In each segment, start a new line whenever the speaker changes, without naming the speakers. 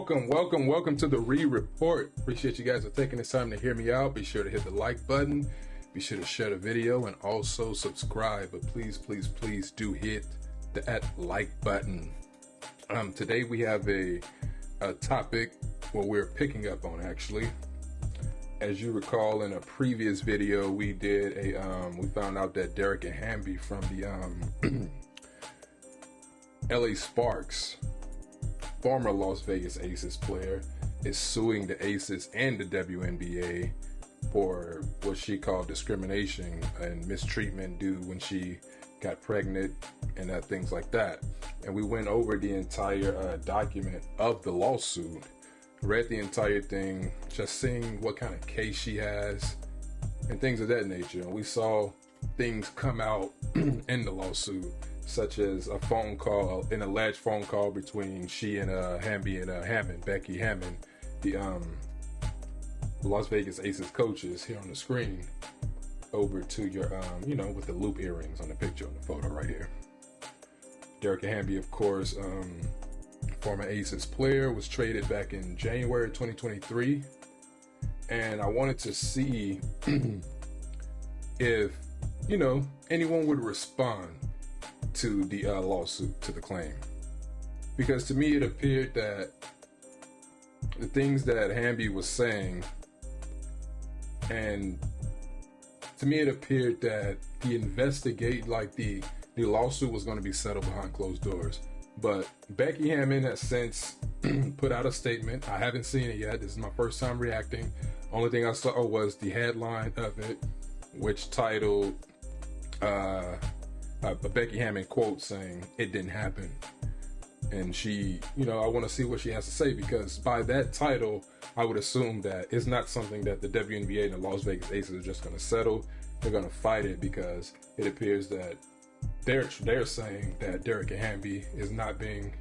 Welcome to the Report. Appreciate you guys for taking this time to hear me out. Be sure to hit the like button. Be sure to share the video and also subscribe. But please do hit that like button. Today we have a topic what we're picking up on actually. As you recall, in a previous video, we did we found out that Dearica Hamby from the LA Sparks, former Las Vegas Aces player, is suing the Aces and the WNBA for what she called discrimination and mistreatment due when she got pregnant and things like that. And we went over the entire document of the lawsuit, read the entire thing, just seeing what kind of case she has and things of that nature. And we saw things come out in the lawsuit, such as a phone call, an alleged phone call between she and Hamby and Hammon, Becky Hammon, the Las Vegas Aces coaches here on the screen, over to your, with the loop earrings on the picture on the photo right here. Dearica Hamby, of course, former Aces player, was traded back in January 2023. And I wanted to see if, anyone would respond to the lawsuit, to the claim. Because to me, it appeared that the things that Hamby was saying, and to me, it appeared that the lawsuit was going to be settled behind closed doors. But Becky Hammon has since put out a statement. I haven't seen it yet. This is my first time reacting. Only thing I saw was the headline of it, which titled Becky Hammon quote saying it didn't happen. And she, I want to see what she has to say, because by that title, I would assume that it's not something that the WNBA and the Las Vegas Aces are just going to settle. They're going to fight it, because it appears that they're saying that Dearica Hamby is not being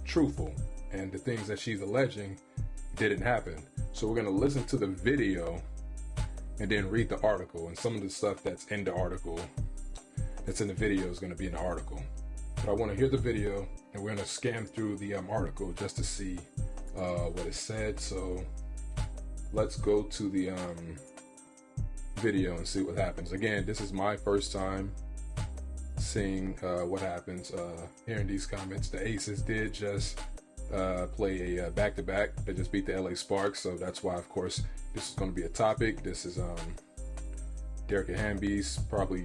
truthful, and the things that she's alleging didn't happen. So we're going to listen to the video and then read the article, and some of the stuff that's in the article, that's in the video, is going to be in the article. But I want to hear the video, and we're going to scan through the article just to see what it said. So let's go to the video and see what happens. Again, this is my first time seeing what happens. Hearing these comments, the Aces did just play a back-to-back. They just beat the LA Sparks, so that's why, of course, this is going to be a topic. This is Dearica Hamby's probably,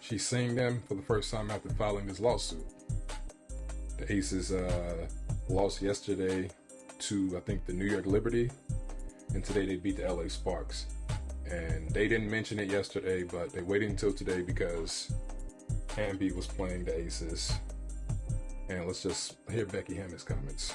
she's seeing them for the first time after filing this lawsuit. The Aces lost yesterday to, I think, the New York Liberty, and today they beat the LA Sparks. And they didn't mention it yesterday, but they waited until today because Hamby was playing the Aces. And let's just hear Becky Hammon's comments.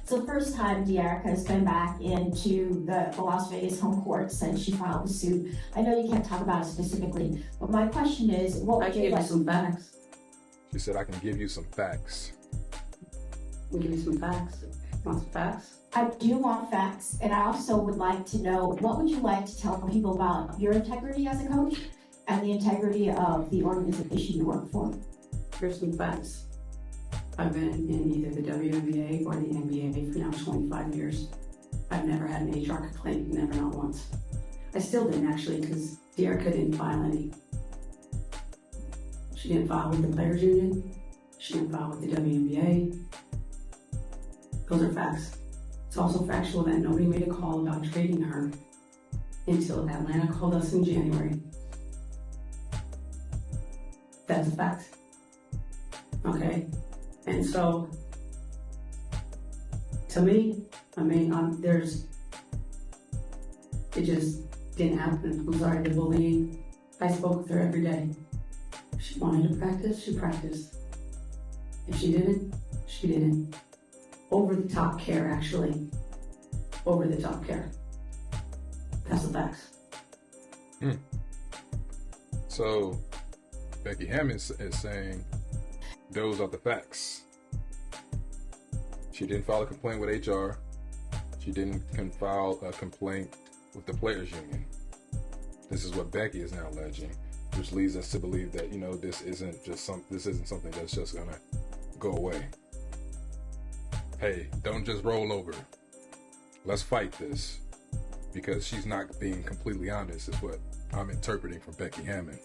So the first time Dearica has been back into the Las Vegas home court since she filed the suit. I know you can't talk about it specifically, but my question is, what would you like?
Some facts.
She said, I can give you some facts.
I'll give you some facts. Want some facts?
I do want facts, and I also would like to know, what would you like to tell people about your integrity as a coach and the integrity of the organization you work for?
Here's some facts. I've been in either the WNBA or the NBA for now 25 years. I've never had an HR complaint, never, not once. I still didn't, actually, because Dearica didn't file any. She didn't file with the Players Union. She didn't file with the WNBA. Those are facts. It's also factual that nobody made a call about trading her until Atlanta called us in January. That's a fact. Okay? And so, to me, it just didn't happen. I'm sorry, the bullying. I spoke with her every day. If she wanted to practice, she practiced. If she didn't, she didn't. Over the top care, actually. Over the top care. That's the facts.
So, Becky Hammon is saying those are the facts. She didn't file a complaint with HR. She didn't file a complaint with the Players Union. This is what Becky is now alleging, which leads us to believe that, this isn't something that's just gonna go away. hey, don't just roll over. Let's fight this. Because she's not being completely honest is what I'm interpreting from Becky Hammon.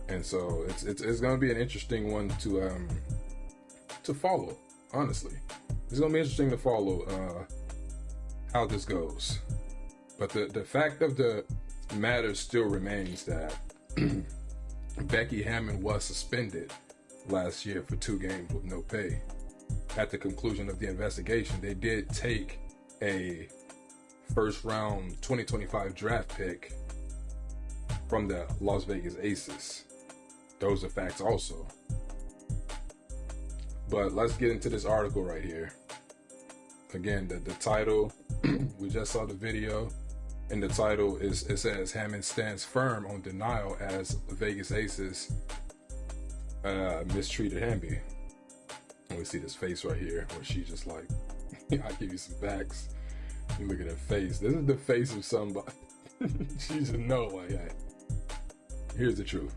And so it's going to be an interesting one to follow, honestly. It's going to be interesting to follow how this goes. But the fact of the matter still remains that Becky Hammon was suspended last year for 2 games with no pay. At the conclusion of the investigation, they did take a first round 2025 draft pick from the Las Vegas Aces. Those are facts also. But let's get into this article right here. Again, the title, we just saw the video, and the title it says Hammon stands firm on denial as Vegas Aces mistreated Hamby. And we see this face right here where she's just like, I'll give you some facts. You look at her face. This is the face of somebody. She just know, like, hey, here's the truth.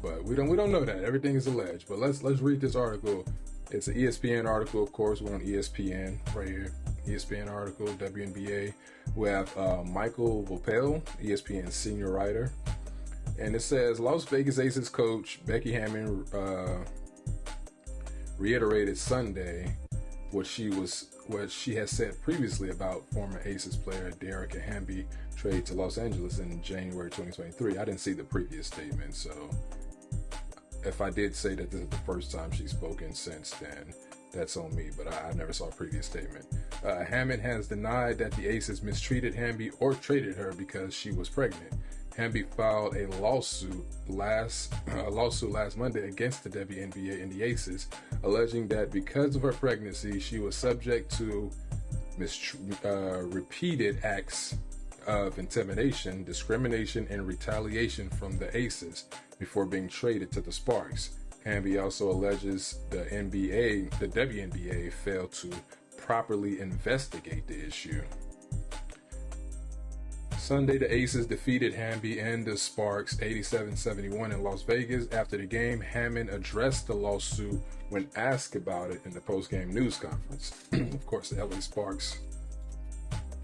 But we don't know that. Everything is alleged. But let's read this article. It's an ESPN article, of course. We're on ESPN right here. ESPN article, WNBA. We have Michael Vopel, ESPN senior writer. And it says Las Vegas Aces coach Becky Hammon reiterated Sunday what she has said previously about former Aces player Dearica Hamby trade to Los Angeles in January 2023. I didn't see the previous statement, so if I did say that this is the first time she's spoken since then, that's on me, but I never saw a previous statement. Hammon has denied that the Aces mistreated Hamby or traded her because she was pregnant. Hamby filed a lawsuit last Monday against the WNBA and the Aces, alleging that because of her pregnancy, she was subject to repeated acts of intimidation, discrimination, and retaliation from the Aces before being traded to the Sparks. Hamby also alleges the WNBA failed to properly investigate the issue. Sunday, the Aces defeated Hamby and the Sparks 87-71 in Las Vegas. After the game, Hammon addressed the lawsuit when asked about it in the post-game news conference. Of course, the LA Sparks,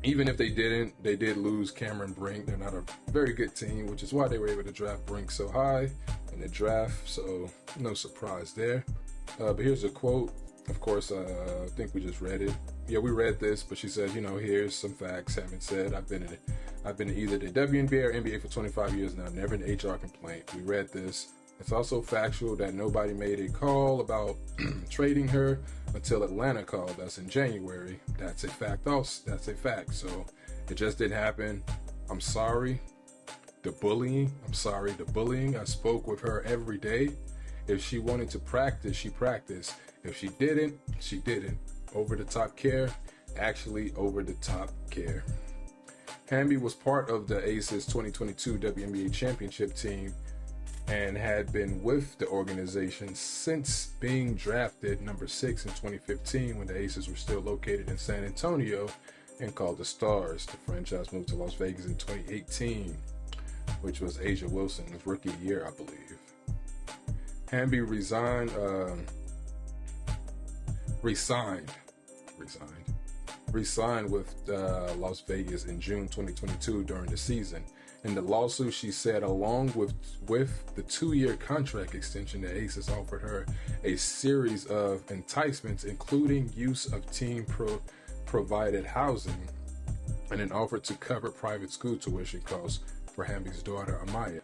even if they did lose Cameron Brink. They're not a very good team, which is why they were able to draft Brink so high in the draft, so no surprise there. But here's a quote. Of course, I think we just read it. Yeah, we read this, but she said, here's some facts. Hammon said, I've been in either the WNBA or NBA for 25 years now, never an HR complaint. We read this. It's also factual that nobody made a call about trading her until Atlanta called us in January. That's a fact also. That's a fact. So it just didn't happen. I'm sorry. The bullying. I spoke with her every day. If she wanted to practice, she practiced. If she didn't, she didn't. Over the top care. Actually, over the top care. Hamby was part of the Aces 2022 WNBA championship team and had been with the organization since being drafted number 6 in 2015 when the Aces were still located in San Antonio and called the Stars. The franchise moved to Las Vegas in 2018, which was Asia Wilson's rookie year, I believe. Hamby resigned with Las Vegas in June 2022 during the season. In the lawsuit, she said along with the 2-year contract extension, the Aces offered her a series of enticements, including use of team-provided housing and an offer to cover private school tuition costs for Hamby's daughter, Amaya.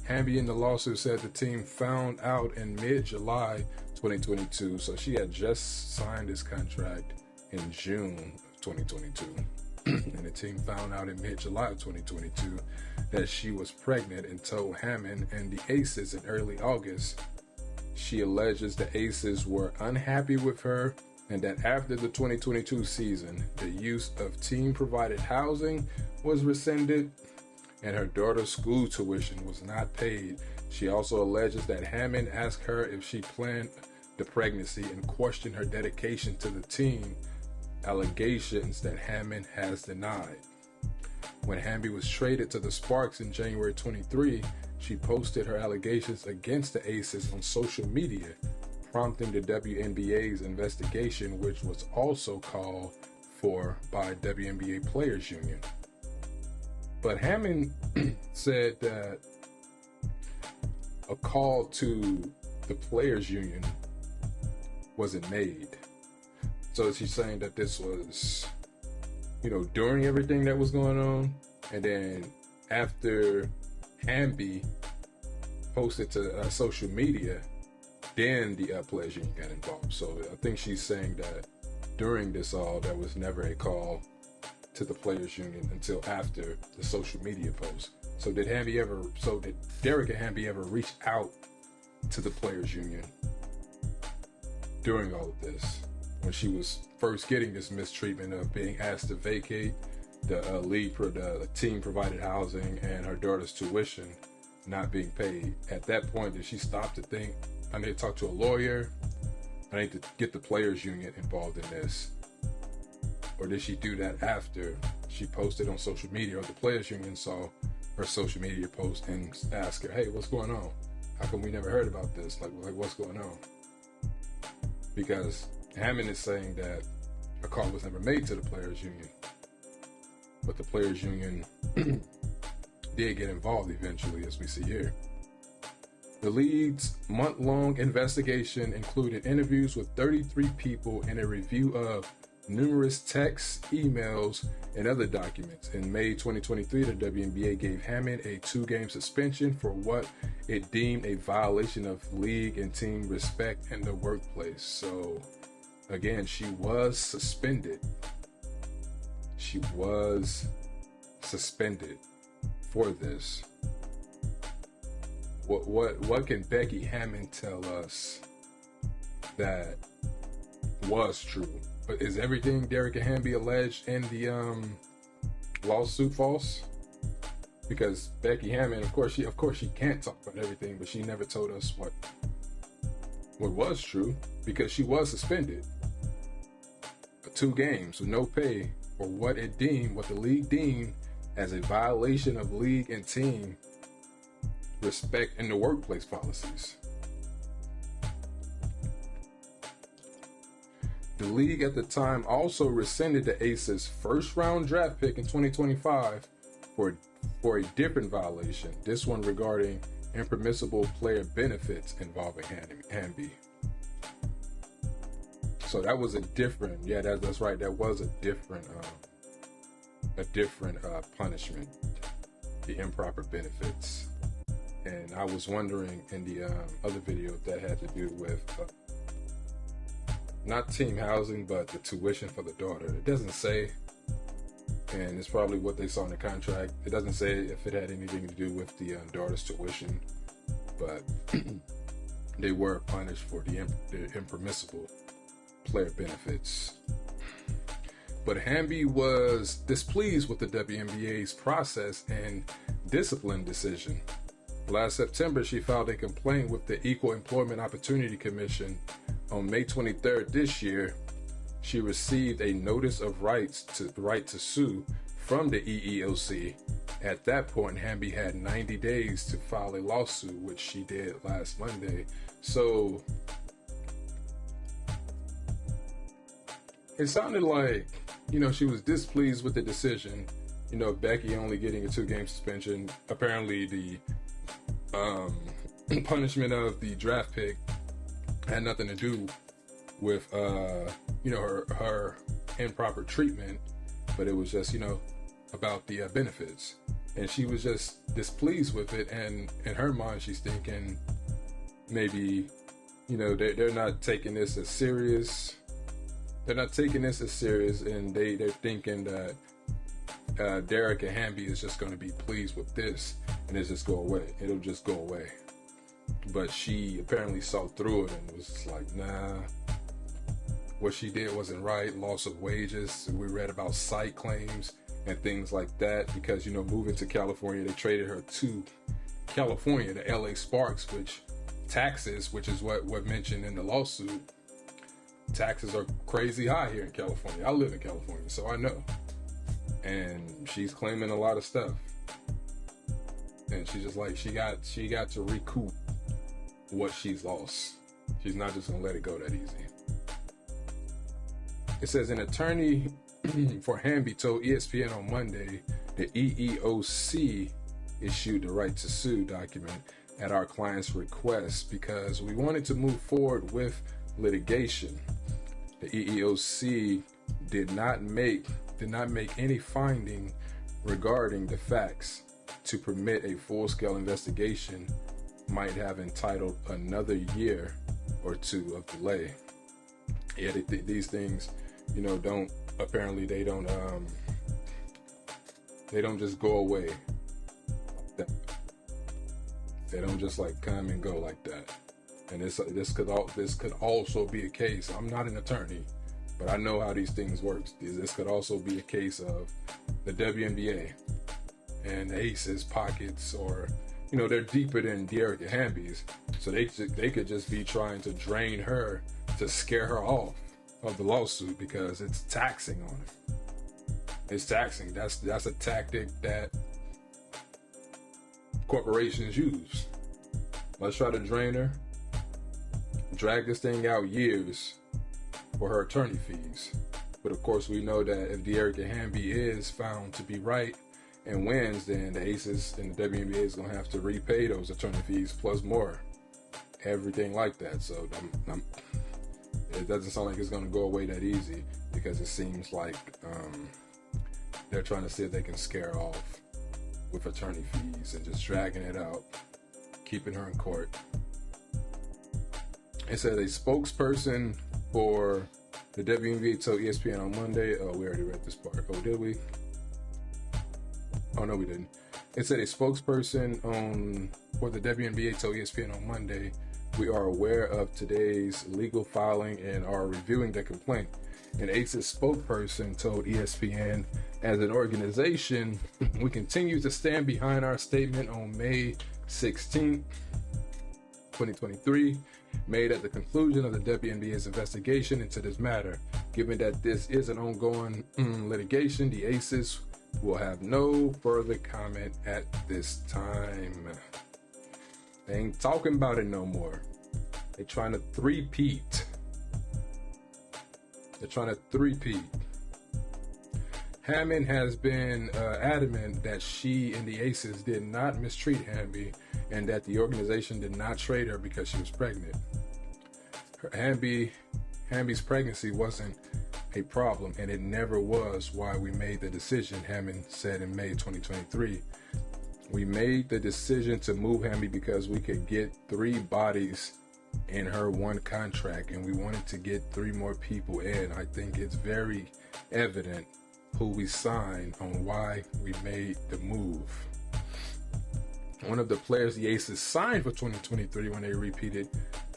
Hamby in the lawsuit said the team found out in mid-July 2022, so she had just signed this contract in June of 2022. And the team found out in mid-July of 2022 that she was pregnant and told Hammon and the Aces in early August. She alleges the Aces were unhappy with her and that after the 2022 season, the use of team-provided housing was rescinded and her daughter's school tuition was not paid. She also alleges that Hammon asked her if she planned the pregnancy and questioned her dedication to the team, allegations that Hammon has denied. When Hamby was traded to the Sparks in January 23, she posted her allegations against the Aces on social media, prompting the WNBA's investigation, which was also called for by WNBA Players Union. But Hammon said that a call to the Players Union wasn't made. So she's saying that this was, during everything that was going on, and then after Hamby posted to social media, then the Players Union got involved. So I think she's saying that during this all, there was never a call to the Players Union until after the social media post. So did Dearica Hamby ever reach out to the Players Union during all of this, when she was first getting this mistreatment of being asked to vacate the team provided housing and her daughter's tuition not being paid? At that point, did she stop to think, I need to talk to a lawyer, I need to get the Players Union involved in this? Or did she do that after she posted on social media, or the Players Union saw her social media post and asked her, hey, what's going on? How come we never heard about this? Like what's going on? Because Hammon is saying that a call was never made to the Players Union, but the Players Union did get involved eventually, as we see here. The league's month-long investigation included interviews with 33 people and a review of numerous texts, emails, and other documents. In May 2023, the WNBA gave Hammon a 2-game suspension for what it deemed a violation of league and team respect in the workplace. So, again, she was suspended. She was suspended for this. What can Becky Hammon tell us that was true? But is everything Dearica Hamby alleged in the lawsuit false? Because Becky Hammon, of course she can't talk about everything, but she never told us what was true, because she was suspended 2 games with no pay for what the league deemed as a violation of league and team respect in the workplace policies. The league at the time also rescinded the Aces' first-round draft pick in 2025 for a different violation, this one regarding impermissible player benefits involving Hamby. So that was a different, that's right, that was a different punishment, the improper benefits. And I was wondering in the other video if that had to do with not team housing, but the tuition for the daughter. It doesn't say, and it's probably what they saw in the contract. It doesn't say if it had anything to do with the daughter's tuition, but they were punished for the impermissible player benefits. But Hamby was displeased with the WNBA's process and discipline decision. Last September, she filed a complaint with the Equal Employment Opportunity Commission. On May 23rd this year, she received a notice of right to sue from the EEOC. At that point, Hamby had 90 days to file a lawsuit, which she did last Monday. So it sounded like, she was displeased with the decision. Becky only getting a 2-game suspension. Apparently the punishment of the draft pick had nothing to do with her improper treatment, but it was just about the benefits, and she was just displeased with it. And in her mind, she's thinking maybe they're not taking this as serious. They're not taking this as serious, and they're thinking that Dearica Hamby is just going to be pleased with this, and it'll just go away. It'll just go away. But she apparently saw through it and was like, nah, what she did wasn't right. Loss of wages. We read about site claims and things like that, because, moving to California, they traded her to California, to LA Sparks, which taxes, which is what mentioned in the lawsuit, taxes are crazy high here in California. I live in California, so I know. And she's claiming a lot of stuff. And she's just like, she got to recoup what she's lost. She's not just going to let it go that easy. It says an attorney for Hamby told ESPN on Monday the EEOC issued the right to sue document at our client's request because we wanted to move forward with litigation. The EEOC did not make any finding regarding the facts to permit a full-scale investigation might have entitled another year or two of delay. Yeah, these things, don't just go away. They don't just like come and go like that. And this could also be a case. I'm not an attorney, but I know how these things work. This could also be a case of the WNBA and the Aces pockets, or they're deeper than Dearica Hamby's, so they could just be trying to drain her to scare her off of the lawsuit because it's taxing on her. It's taxing. That's a tactic that corporations use. Let's try to drain her, drag this thing out years for her attorney fees. But of course, we know that if Dearica Hamby is found to be right and wins, then the Aces and the WNBA is going to have to repay those attorney fees plus more. Everything like that. So it doesn't sound like it's going to go away that easy, because it seems like they're trying to see if they can scare her off with attorney fees and just dragging it out, keeping her in court. It said a spokesperson for the WNBA told ESPN on Monday. Oh, we already read this part. Oh, did we? Oh, no, we didn't. It said a spokesperson for the WNBA told ESPN on Monday, we are aware of today's legal filing and are reviewing the complaint. An Aces spokesperson told ESPN, as an organization, we continue to stand behind our statement on May 16, 2023, made at the conclusion of the WNBA's investigation into this matter. Given that this is an ongoing litigation, the Aces will have no further comment at this time. They ain't talking about it no more. They're trying to three-peat. Hammon has been adamant that she and the Aces did not mistreat Hamby and that the organization did not trade her because she was pregnant. Hamby's pregnancy wasn't a problem, and it never was why we made the decision, Hammon said in May 2023. We made the decision to move Hamby because we could get 3 bodies in her one contract, and we wanted to get 3 more people in. I think it's very evident who we signed on why we made the move. One of the players the Aces signed for 2023 when they repeated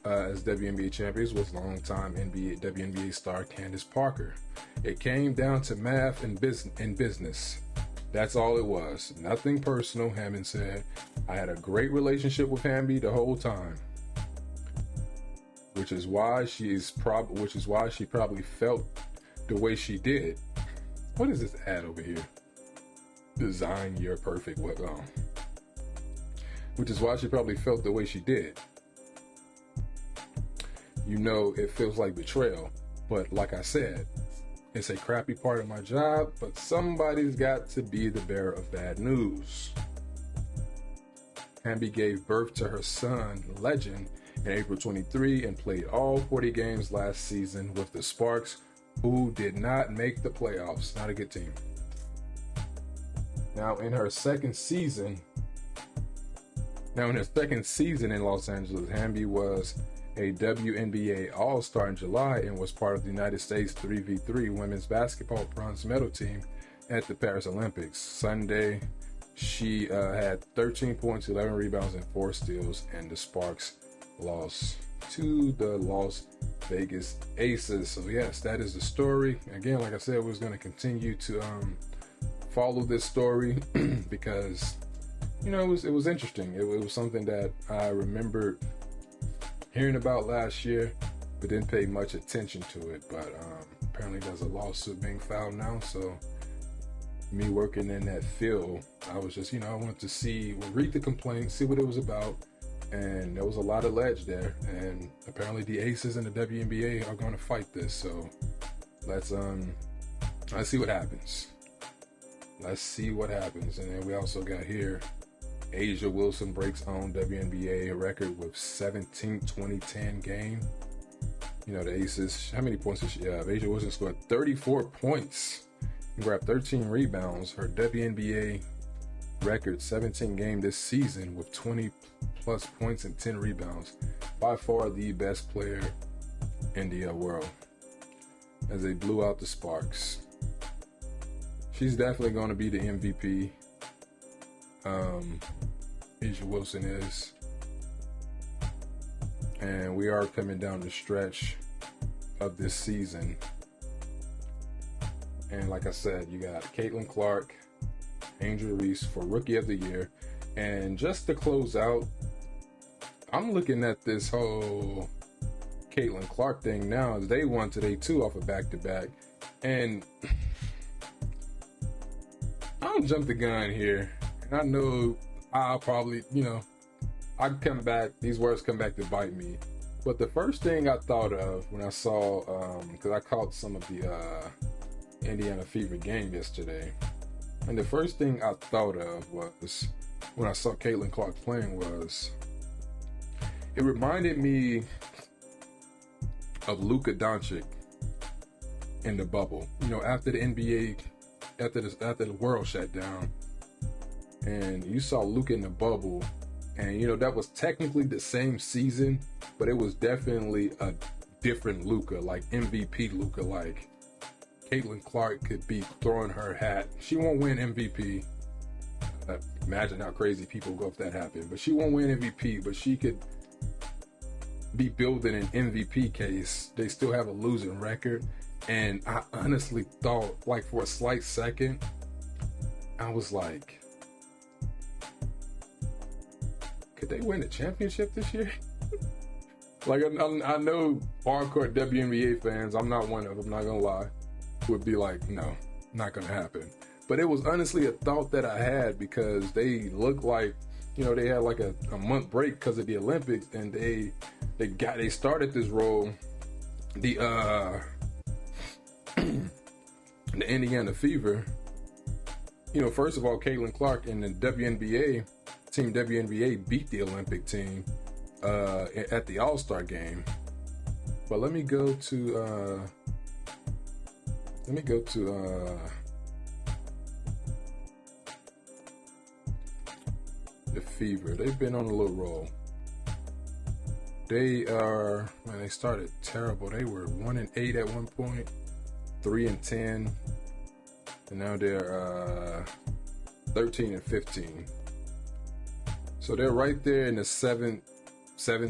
as WNBA champions was longtime WNBA star Candace Parker. It came down to math and business. That's all it was. Nothing personal, Hammon said. I had a great relationship with Hamby the whole time, which is why she probably felt the way she did. What is this ad over here? Design your perfect weapon. Which is why she probably felt the way she did. It feels like betrayal. But like I said, it's a crappy part of my job, but somebody's got to be the bearer of bad news. Hamby gave birth to her son, Legend, in April 23 and played all 40 games last season with the Sparks, who did not make the playoffs. Not a good team. Now in her second season in Los Angeles, Hamby was a WNBA All-Star in July and was part of the United States 3v3 women's basketball bronze medal team at the Paris Olympics. Sunday, she had 13 points, 11 rebounds, and 4 steals, and the Sparks lost to the Las Vegas Aces. So yes, that is the story. Again, like I said, we was going to continue to follow this story because it was interesting. It was something that I remembered hearing about last year, but didn't pay much attention to it. But apparently there's a lawsuit being filed now. So me working in that field, I was just, I wanted to read the complaint, see what it was about, And there was a lot of ledge there, and apparently the aces in the WNBA are going to fight this. So let's see what happens. Let's see what happens. And then we also got here Asia Wilson breaks own WNBA record with 17-20-10 game. You know, the aces, how many points did she have? Asia Wilson scored 34 points and grabbed 13 rebounds. Her WNBA record 17 game this season with 20 plus points and 10 rebounds. By far the best player in the world, as they blew out the Sparks. She's definitely going to be the MVP. Asia Wilson is. And we are coming down the stretch of this season. And like I said, you got Caitlin Clark, Angel Reese for Rookie of the Year. And just to close out, I'm looking at this whole Caitlin Clark thing now as day one to day two off of back-to-back. And I don't jump the gun here. And I know I'll probably, I come back, these words come back to bite me. But the first thing I thought of when I saw, because I caught some of the Indiana Fever game yesterday. And the first thing I thought of was, when I saw Caitlin Clark playing, was, it reminded me of Luka Doncic in the bubble. After the NBA, after the world shut down, and you saw Luka in the bubble, and that was technically the same season, but it was definitely a different Luka, like MVP Luka. Like Caitlin Clark could be throwing her hat. She won't win MVP. Imagine how crazy people go if that happened. But she won't win MVP, but she could be building an MVP case. They still have a losing record. And I honestly thought, like, for a slight second, I was like, could they win the championship this year? Like, I know hardcore WNBA fans, I'm not one of them, not gonna lie, would be like, no, not gonna happen. But it was honestly a thought that I had, because they looked like, they had like a month break because of the Olympics, and they started this role, the Indiana Fever. First of all, Caitlin Clark and the WNBA team, WNBA beat the Olympic team at the All-Star game. But let me go to the Fever. They've been on a little roll. They started terrible. They were 1-8 at one point, 3-10, and now they're 13-15. So they're right there in the seven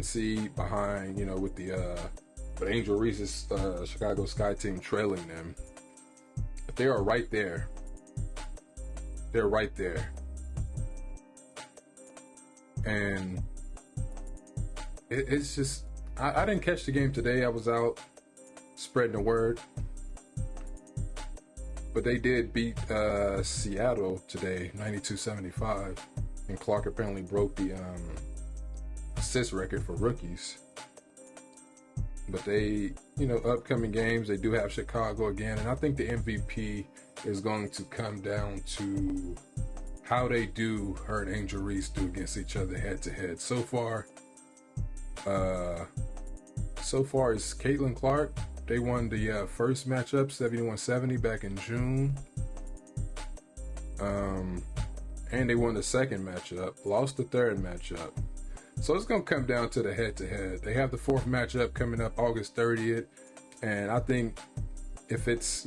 seed behind, with but Angel Reese's Chicago Sky team trailing them. But they are right there. They're right there. And it's just, I didn't catch the game today. I was out spreading the word. But they did beat Seattle today, 92-75. And Clark apparently broke the assist record for rookies. But they, upcoming games, they do have Chicago again. And I think the MVP is going to come down to how they do, her and Angel Reese do against each other head to head. So far is Caitlin Clark. They won the first matchup, 71-70, back in June. And they won the second matchup, lost the third matchup. So it's going to come down to the head-to-head. They have the fourth matchup coming up August 30th. And I think if it's,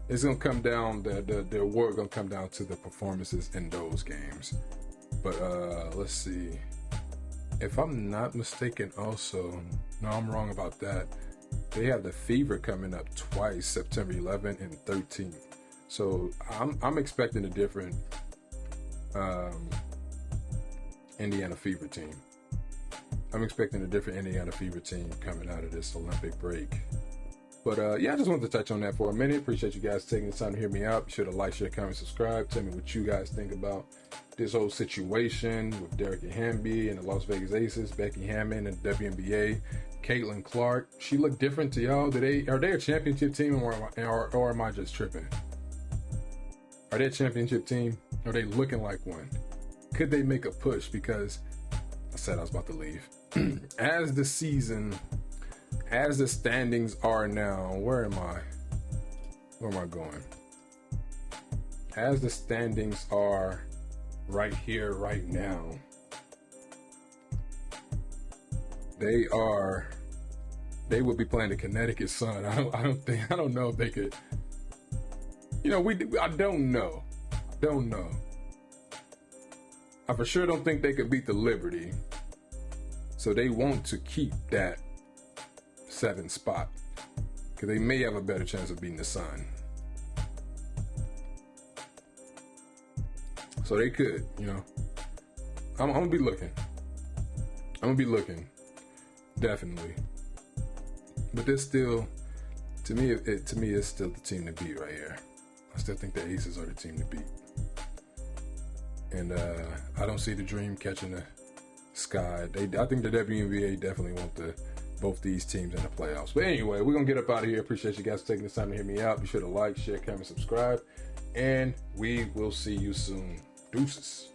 it's going to come down, the award going to come down to the performances in those games. But let's see. If I'm not mistaken also, no, I'm wrong about that. They have the Fever coming up twice, September 11th and 13th. So I'm expecting a different Indiana Fever team. I'm expecting a different Indiana Fever team coming out of this Olympic break. But I just wanted to touch on that for a minute. Appreciate you guys taking the time to hear me out. Be sure to like, share, comment, subscribe. Tell me what you guys think about this whole situation with Dearica Hamby and the Las Vegas Aces, Becky Hammon and WNBA, Caitlin Clark. She looked different to y'all. Are they a championship team, or am I just tripping? Are they a championship team? Are they looking like one? Could they make a push? Because I said I was about to leave. As the standings are now, where am I going? As the standings are right here, right now, they would be playing the Connecticut Sun. I don't know if they could. I don't know. I for sure don't think they could beat the Liberty. So they want to keep that 7th spot, because they may have a better chance of beating the Sun. So they could, I'm gonna be looking. Definitely. But this still, to me, it's still the team to beat right here. I still think the Aces are the team to beat. And I don't see the Dream catching the Sky. I think the WNBA definitely want both these teams in the playoffs. But anyway, we're going to get up out of here. Appreciate you guys taking the time to hear me out. Be sure to like, share, comment, subscribe. And we will see you soon. Deuces.